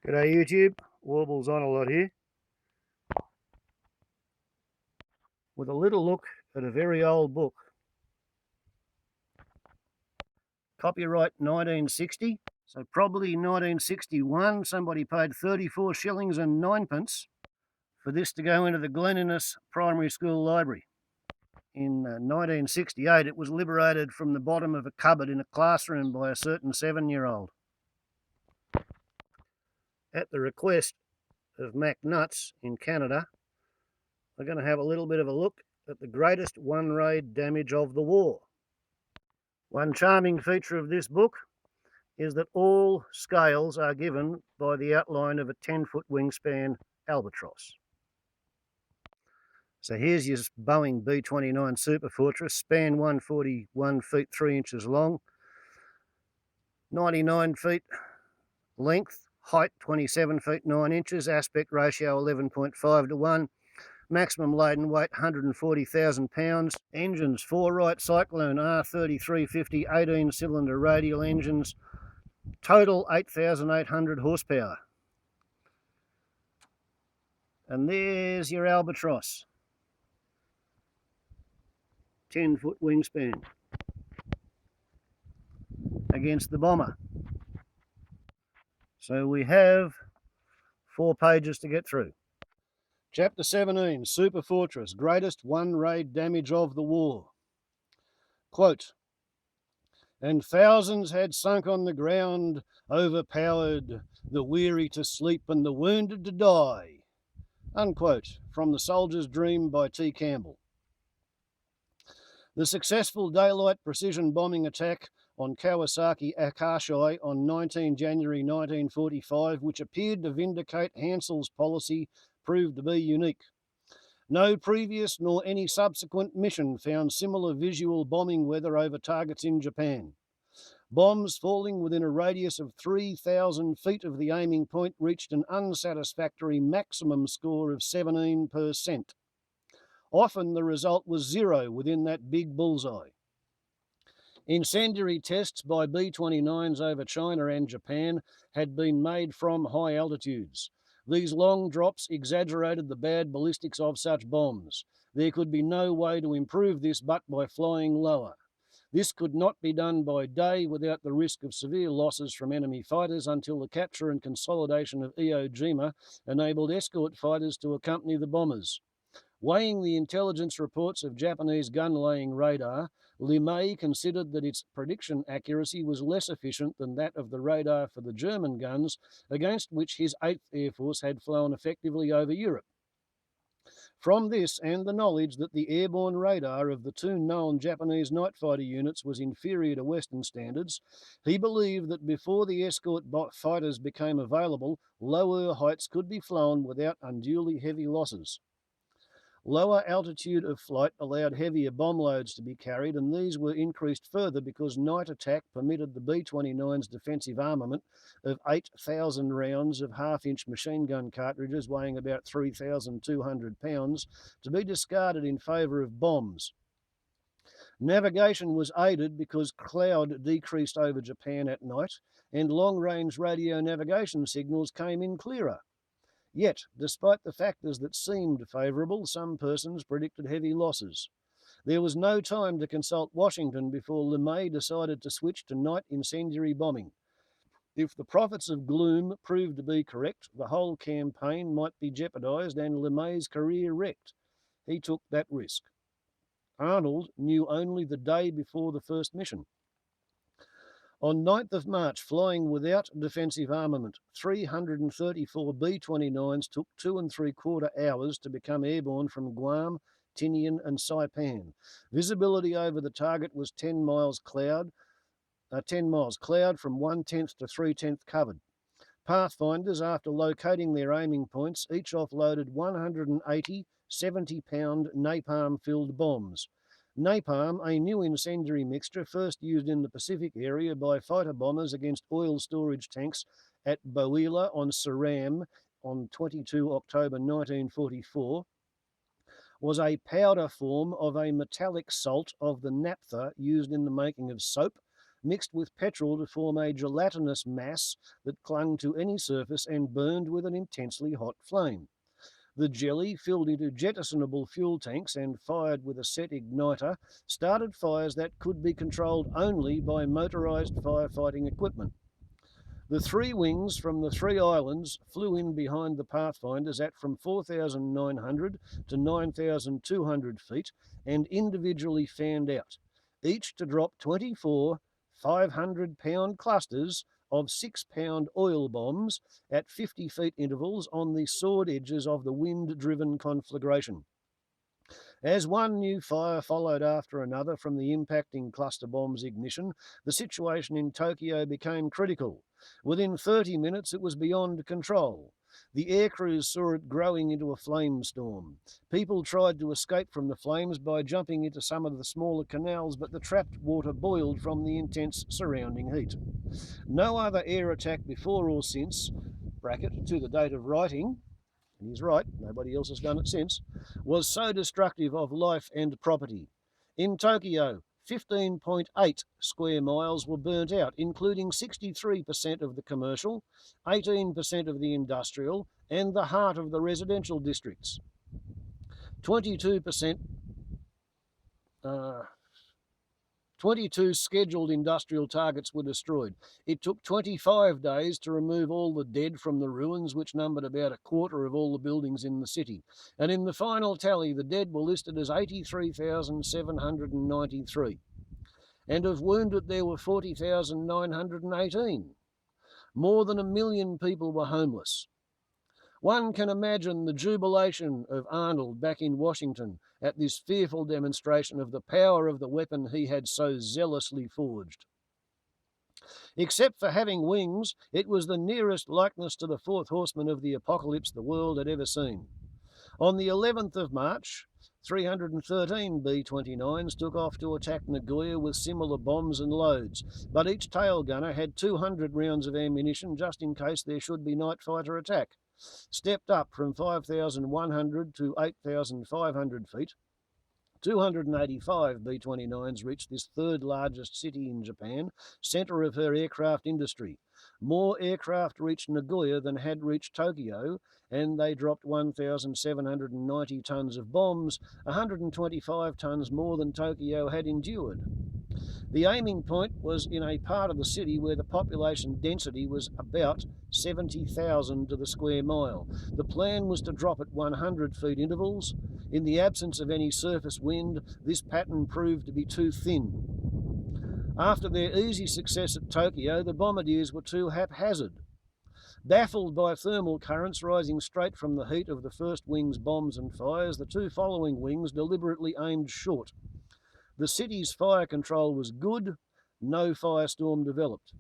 G'day YouTube, Warbles on a lot here, with a little look at a very old book. Copyright 1960, so probably 1961 somebody paid 34 shillings and 9 pence for this to go into the Glen Primary School Library. In 1968 it was liberated from the bottom of a cupboard in a classroom by a certain 7-year-old. At the request of Mac Nuts in Canada, we're going to have a little bit of a look at the greatest one-raid damage of the war. One charming feature of this book is that all scales are given by the outline of a 10-foot wingspan albatross. So here's your Boeing B-29 Superfortress, span 141 feet 3 inches long, 99 feet length, height 27 feet 9 inches, aspect ratio 11.5 to 1, maximum laden weight 140,000 pounds, engines 4 Wright Cyclone R3350 18-cylinder radial engines, total 8,800 horsepower. And there's your albatross, 10-foot wingspan against the bomber. So we have 4 pages to get through. Chapter 17, Superfortress, greatest one-raid damage of the war. Quote, "And thousands had sunk on the ground, overpowered, the weary to sleep and the wounded to die." Unquote, from The Soldier's Dream by T. Campbell. The successful daylight precision bombing attack on Kawasaki Akashai on 19 January 1945, which appeared to vindicate Hansel's policy, proved to be unique. No previous nor any subsequent mission found similar visual bombing weather over targets in Japan. Bombs falling within a radius of 3,000 feet of the aiming point reached an unsatisfactory maximum score of 17%. Often the result was 0 within that big bullseye. Incendiary tests by B-29s over China and Japan had been made from high altitudes. These long drops exaggerated the bad ballistics of such bombs. There could be no way to improve this but by flying lower. This could not be done by day without the risk of severe losses from enemy fighters until the capture and consolidation of Iwo Jima enabled escort fighters to accompany the bombers. Weighing the intelligence reports of Japanese gun-laying radar, LeMay considered that its prediction accuracy was less efficient than that of the radar for the German guns against which his 8th Air Force had flown effectively over Europe. From this and the knowledge that the airborne radar of the 2 known Japanese night fighter units was inferior to Western standards, he believed that before the escort fighters became available, lower heights could be flown without unduly heavy losses. Lower altitude of flight allowed heavier bomb loads to be carried, and these were increased further because night attack permitted the B-29's defensive armament of 8,000 rounds of half-inch machine gun cartridges weighing about 3,200 pounds to be discarded in favour of bombs. Navigation was aided because cloud decreased over Japan at night, and long-range radio navigation signals came in clearer. Yet, despite the factors that seemed favourable, some persons predicted heavy losses. There was no time to consult Washington before LeMay decided to switch to night incendiary bombing. If the prophets of gloom proved to be correct, the whole campaign might be jeopardised and LeMay's career wrecked. He took that risk. Arnold knew only the day before the first mission. On 9th of March, flying without defensive armament, 334 B-29s took 2 3/4 hours to become airborne from Guam, Tinian and Saipan. Visibility over the target was 10 miles cloud from 1/10 to 3/10 covered. Pathfinders, after locating their aiming points, each offloaded 180 70-pound napalm-filled bombs. Napalm, a new incendiary mixture first used in the Pacific area by fighter bombers against oil storage tanks at Bouila on Ceram on 22 October 1944, was a powder form of a metallic salt of the naphtha used in the making of soap, mixed with petrol to form a gelatinous mass that clung to any surface and burned with an intensely hot flame. The jelly, filled into jettisonable fuel tanks and fired with a set igniter, started fires that could be controlled only by motorised firefighting equipment. The three wings from the three islands flew in behind the Pathfinders at from 4,900 to 9,200 feet and individually fanned out, each to drop 24 500-pound clusters of 6-pound oil bombs at 50 feet intervals on the sword edges of the wind-driven conflagration. As one new fire followed after another from the impacting cluster bomb's ignition, the situation in Tokyo became critical. Within 30 minutes, it was beyond control. The air crews saw it growing into a flame storm. People tried to escape from the flames by jumping into some of the smaller canals, but the trapped water boiled from the intense surrounding heat. No other air attack before or since, bracket, to the date of writing, and he's right, nobody else has done it since, was so destructive of life and property. In Tokyo, 15.8 square miles were burnt out, including 63% of the commercial, 18% of the industrial, and the heart of the residential districts. 22 scheduled industrial targets were destroyed. It took 25 days to remove all the dead from the ruins, which numbered about a quarter of all the buildings in the city. And in the final tally, the dead were listed as 83,793. And of wounded, there were 40,918. More than 1 million people were homeless. One can imagine the jubilation of Arnold back in Washington at this fearful demonstration of the power of the weapon he had so zealously forged. Except for having wings, it was the nearest likeness to the fourth horseman of the apocalypse the world had ever seen. On the 11th of March, 313 B-29s took off to attack Nagoya with similar bombs and loads, but each tail gunner had 200 rounds of ammunition just in case there should be night fighter attack. Stepped up from 5,100 to 8,500 feet. 285 B-29s reached this third largest city in Japan, centre of her aircraft industry. More aircraft reached Nagoya than had reached Tokyo, and they dropped 1,790 tonnes of bombs, 125 tonnes more than Tokyo had endured. The aiming point was in a part of the city where the population density was about 70,000 to the square mile. The plan was to drop at 100 feet intervals. In the absence of any surface wind, this pattern proved to be too thin. After their easy success at Tokyo, the bombardiers were too haphazard. Baffled by thermal currents rising straight from the heat of the first wing's bombs and fires, the two following wings deliberately aimed short. The city's fire control was good, no firestorm developed.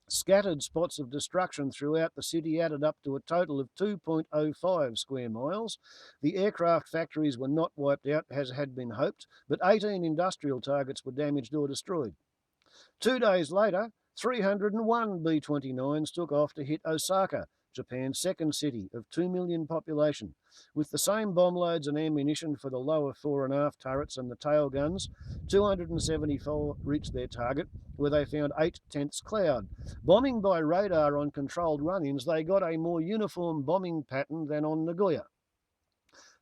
Scattered spots of destruction throughout the city added up to a total of 2.05 square miles. The aircraft factories were not wiped out as had been hoped, but 18 industrial targets were damaged or destroyed. 2 days later, 301 B-29s took off to hit Osaka, Japan's second city of 2 million population. With the same bomb loads and ammunition for the lower fore and aft turrets and the tail guns, 274 reached their target, where they found 8/10 cloud. Bombing by radar on controlled run-ins, they got a more uniform bombing pattern than on Nagoya.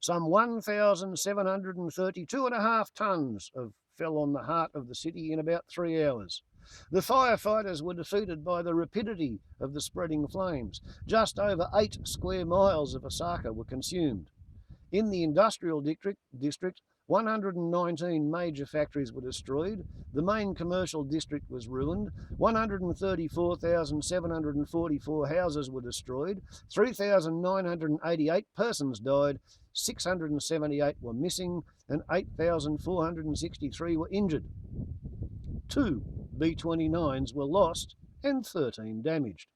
Some 1,732.5 tonnes fell on the heart of the city in about 3 hours. The firefighters were defeated by the rapidity of the spreading flames. Just over 8 square miles of Osaka were consumed. In the industrial district, 119 major factories were destroyed. The main commercial district was ruined. 134,744 houses were destroyed. 3,988 persons died. 678 were missing, and 8,463 were injured. 2 B-29s were lost and 13 damaged.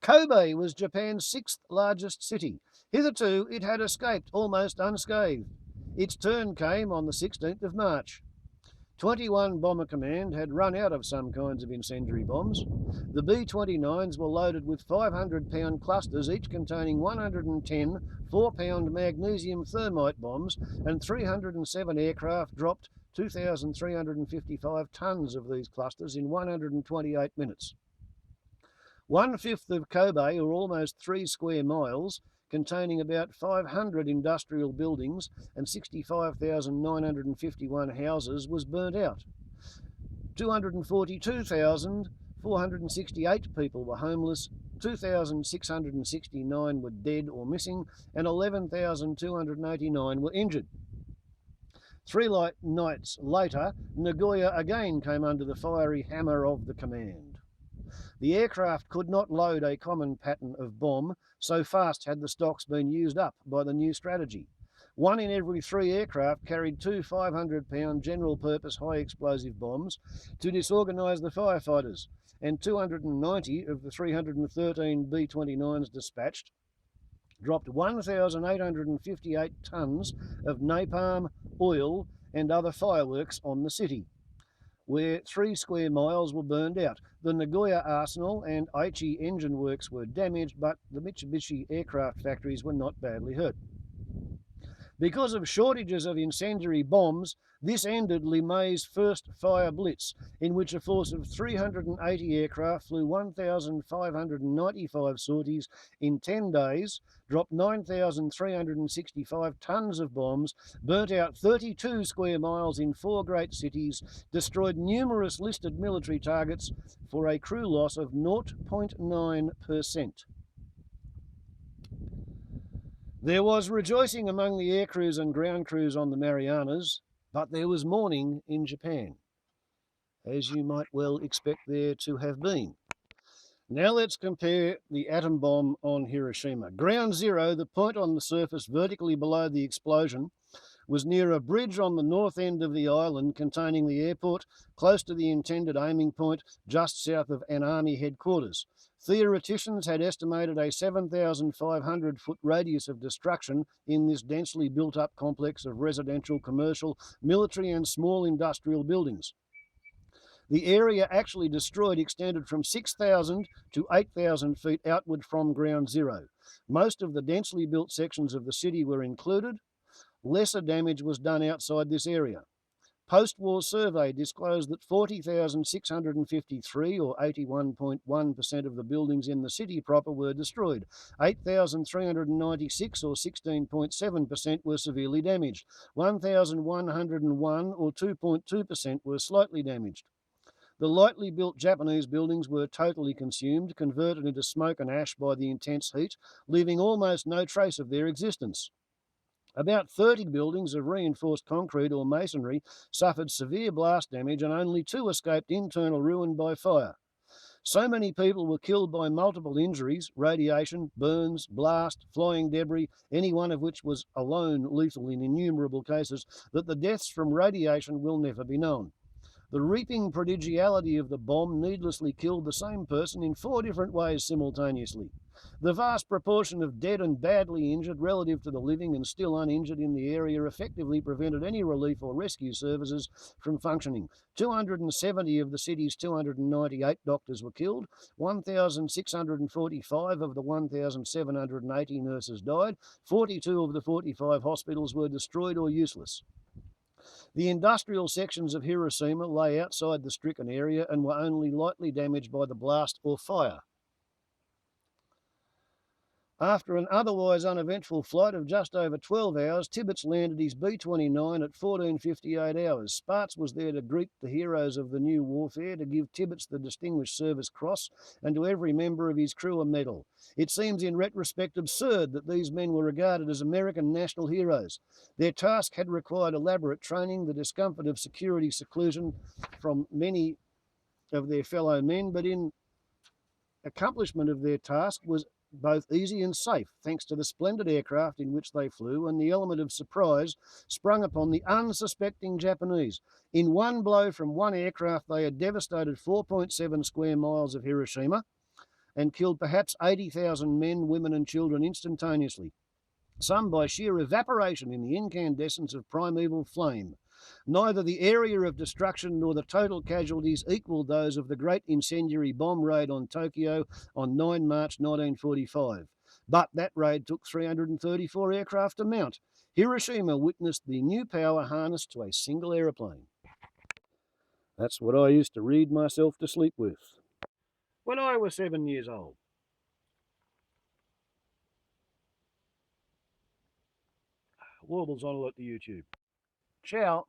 Kobe was Japan's 6th largest city. Hitherto, it had escaped almost unscathed. Its turn came on the 16th of March. 21 Bomber Command had run out of some kinds of incendiary bombs. The B-29s were loaded with 500-pound clusters, each containing 110 4-pound magnesium thermite bombs, and 307 aircraft dropped 2,355 tonnes of these clusters in 128 minutes. 1/5 of Kobe, or almost 3 square miles, containing about 500 industrial buildings and 65,951 houses, was burnt out. 242,468 people were homeless, 2,669 were dead or missing, and 11,289 were injured. 3 nights later, Nagoya again came under the fiery hammer of the command. The aircraft could not load a common pattern of bomb, so fast had the stocks been used up by the new strategy. 1 in every 3 aircraft carried 2 500-pound general-purpose high-explosive bombs to disorganise the firefighters, and 290 of the 313 B-29s dispatched dropped 1,858 tonnes of napalm, oil and other fireworks on the city, where 3 square miles were burned out. The Nagoya Arsenal and Aichi engine works were damaged, but the Mitsubishi aircraft factories were not badly hurt. Because of shortages of incendiary bombs, this ended LeMay's first fire blitz, in which a force of 380 aircraft flew 1,595 sorties in 10 days, dropped 9,365 tonnes of bombs, burnt out 32 square miles in 4 great cities, destroyed numerous listed military targets for a crew loss of 0.9%. There was rejoicing among the air crews and ground crews on the Marianas, but there was mourning in Japan, as you might well expect there to have been. Now let's compare the atom bomb on Hiroshima. Ground Zero, the point on the surface vertically below the explosion, was near a bridge on the north end of the island containing the airport, close to the intended aiming point, just south of an army headquarters. Theoreticians had estimated a 7,500-foot radius of destruction in this densely built-up complex of residential, commercial, military and small industrial buildings. The area actually destroyed extended from 6,000 to 8,000 feet outward from Ground Zero. Most of the densely built sections of the city were included. Lesser damage was done outside this area. Post-war survey disclosed that 40,653, or 81.1% of the buildings in the city proper, were destroyed. 8,396, or 16.7%, were severely damaged. 1,101, or 2.2%, were slightly damaged. The lightly built Japanese buildings were totally consumed, converted into smoke and ash by the intense heat, leaving almost no trace of their existence. About 30 buildings of reinforced concrete or masonry suffered severe blast damage, and only 2 escaped internal ruin by fire. So many people were killed by multiple injuries, radiation, burns, blast, flying debris, any one of which was alone lethal in innumerable cases, that the deaths from radiation will never be known. The reaping prodigality of the bomb needlessly killed the same person in 4 different ways simultaneously. The vast proportion of dead and badly injured relative to the living and still uninjured in the area effectively prevented any relief or rescue services from functioning. 270 of the city's 298 doctors were killed. 1,645 of the 1,780 nurses died. 42 of the 45 hospitals were destroyed or useless. The industrial sections of Hiroshima lay outside the stricken area and were only lightly damaged by the blast or fire. After an otherwise uneventful flight of just over 12 hours, Tibbets landed his B-29 at 14:58 hours. Sparks was there to greet the heroes of the new warfare, to give Tibbets the Distinguished Service Cross, and to every member of his crew a medal. It seems in retrospect absurd that these men were regarded as American national heroes. Their task had required elaborate training, the discomfort of security seclusion from many of their fellow men, but in accomplishment of their task was both easy and safe, thanks to the splendid aircraft in which they flew and the element of surprise sprung upon the unsuspecting Japanese. In one blow from one aircraft, they had devastated 4.7 square miles of Hiroshima and killed perhaps 80,000 men, women and children instantaneously, some by sheer evaporation in the incandescence of primeval flame. Neither the area of destruction nor the total casualties equalled those of the great incendiary bomb raid on Tokyo on 9 March 1945. But that raid took 334 aircraft to mount. Hiroshima witnessed the new power harnessed to a single aeroplane. That's what I used to read myself to sleep with when I was 7 years old. Warbles on a lot to YouTube. Ciao.